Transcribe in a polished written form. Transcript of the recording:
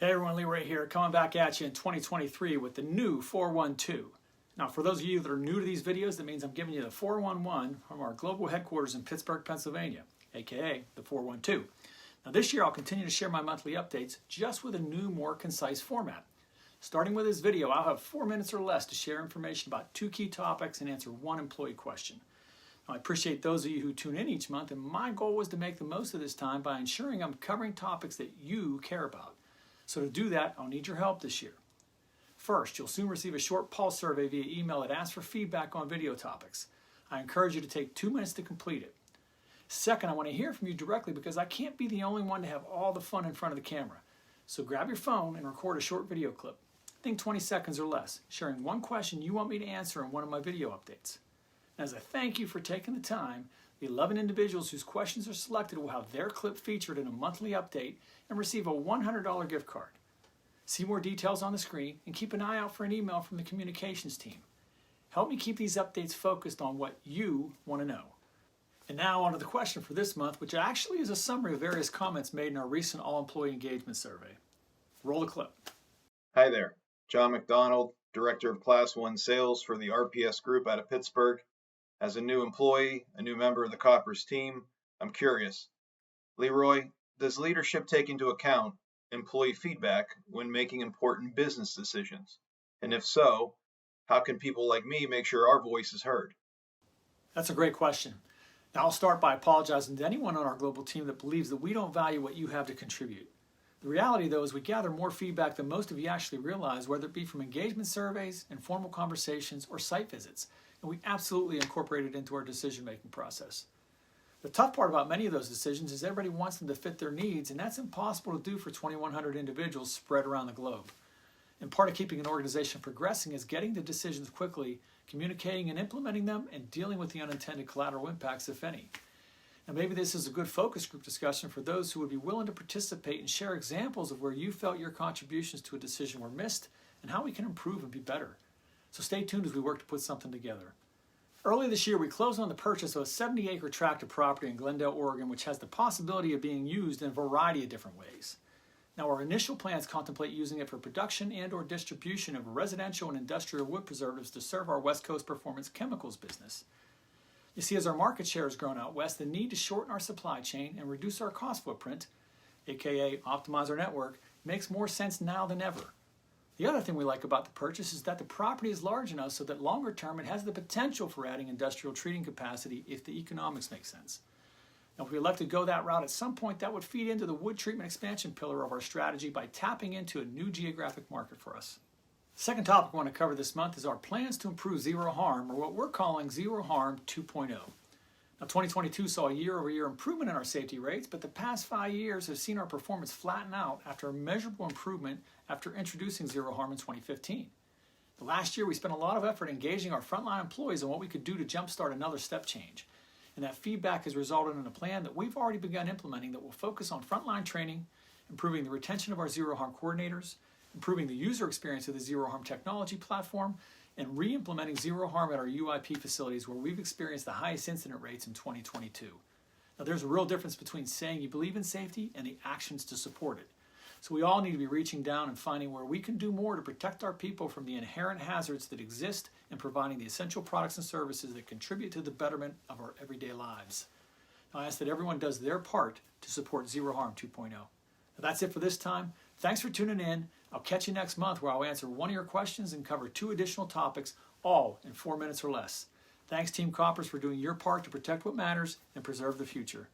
Hey everyone, Leroy here, coming back at you in 2023 with the new 412. Now for those of you that are new to these videos, that means I'm giving you the 411 from our global headquarters in Pittsburgh, Pennsylvania, aka the 412. Now this year I'll continue to share my monthly updates just with a new, more concise format. Starting with this video, I'll have 4 minutes or less to share information about 2 key topics and answer 1 employee question. Now, I appreciate those of you who tune in each month, and my goal was to make the most of this time by ensuring I'm covering topics that you care about. So to do that, I'll need your help this year. First, you'll soon receive a short pulse survey via email that asks for feedback on video topics. I encourage you to take 2 minutes to complete it. Second, I want to hear from you directly because I can't be the only one to have all the fun in front of the camera. So grab your phone and record a short video clip. Think 20 seconds or less, sharing 1 question you want me to answer in one of my video updates. And as a thank you for taking the time, the 11 individuals whose questions are selected will have their clip featured in a monthly update and receive a $100 gift card. See more details on the screen and keep an eye out for an email from the communications team. Help me keep these updates focused on what you want to know. And now on to the question for this month, which actually is a summary of various comments made in our recent all-employee engagement survey. Roll the clip. Hi there, John McDonald, Director of Class 1 Sales for the RPS Group out of Pittsburgh. As a new employee, a new member of the Koppers team, I'm curious. Leroy, does leadership take into account employee feedback when making important business decisions? And if so, how can people like me make sure our voice is heard? That's a great question. Now I'll start by apologizing to anyone on our global team that believes that we don't value what you have to contribute. The reality, though, is we gather more feedback than most of you actually realize, whether it be from engagement surveys, informal conversations, or site visits. And we absolutely incorporate it into our decision-making process. The tough part about many of those decisions is everybody wants them to fit their needs, and that's impossible to do for 2,100 individuals spread around the globe. And part of keeping an organization progressing is getting the decisions quickly, communicating and implementing them, and dealing with the unintended collateral impacts, if any. Now maybe this is a good focus group discussion for those who would be willing to participate and share examples of where you felt your contributions to a decision were missed and how we can improve and be better. So stay tuned as we work to put something together. Early this year, we closed on the purchase of a 70-acre tract of property in Glendale, Oregon, which has the possibility of being used in a variety of different ways. Now, our initial plans contemplate using it for production and or distribution of residential and industrial wood preservatives to serve our West Coast Performance Chemicals business. You see, as our market share has grown out west, the need to shorten our supply chain and reduce our cost footprint, aka optimize our network, makes more sense now than ever. The other thing we like about the purchase is that the property is large enough so that longer term it has the potential for adding industrial treating capacity if the economics make sense. Now, if we elect to go that route at some point, that would feed into the wood treatment expansion pillar of our strategy by tapping into a new geographic market for us. The second topic I want to cover this month is our plans to improve zero harm, or what we're calling Zero Harm 2.0. Now, 2022 saw a year-over-year improvement in our safety rates, but the past 5 years have seen our performance flatten out after a measurable improvement after introducing Zero Harm in 2015. The last year, we spent a lot of effort engaging our frontline employees on what we could do to jumpstart another step change. And that feedback has resulted in a plan that we've already begun implementing that will focus on frontline training, improving the retention of our Zero Harm coordinators, improving the user experience of the Zero Harm technology platform, and re-implementing Zero Harm at our UIP facilities where we've experienced the highest incident rates in 2022. Now there's a real difference between saying you believe in safety and the actions to support it. So we all need to be reaching down and finding where we can do more to protect our people from the inherent hazards that exist and providing the essential products and services that contribute to the betterment of our everyday lives. Now I ask that everyone does their part to support Zero Harm 2.0. Now that's it for this time. Thanks for tuning in. I'll catch you next month where I'll answer one of your questions and cover 2 additional topics, all in 4 minutes or less. Thanks, Team Koppers, for doing your part to protect what matters and preserve the future.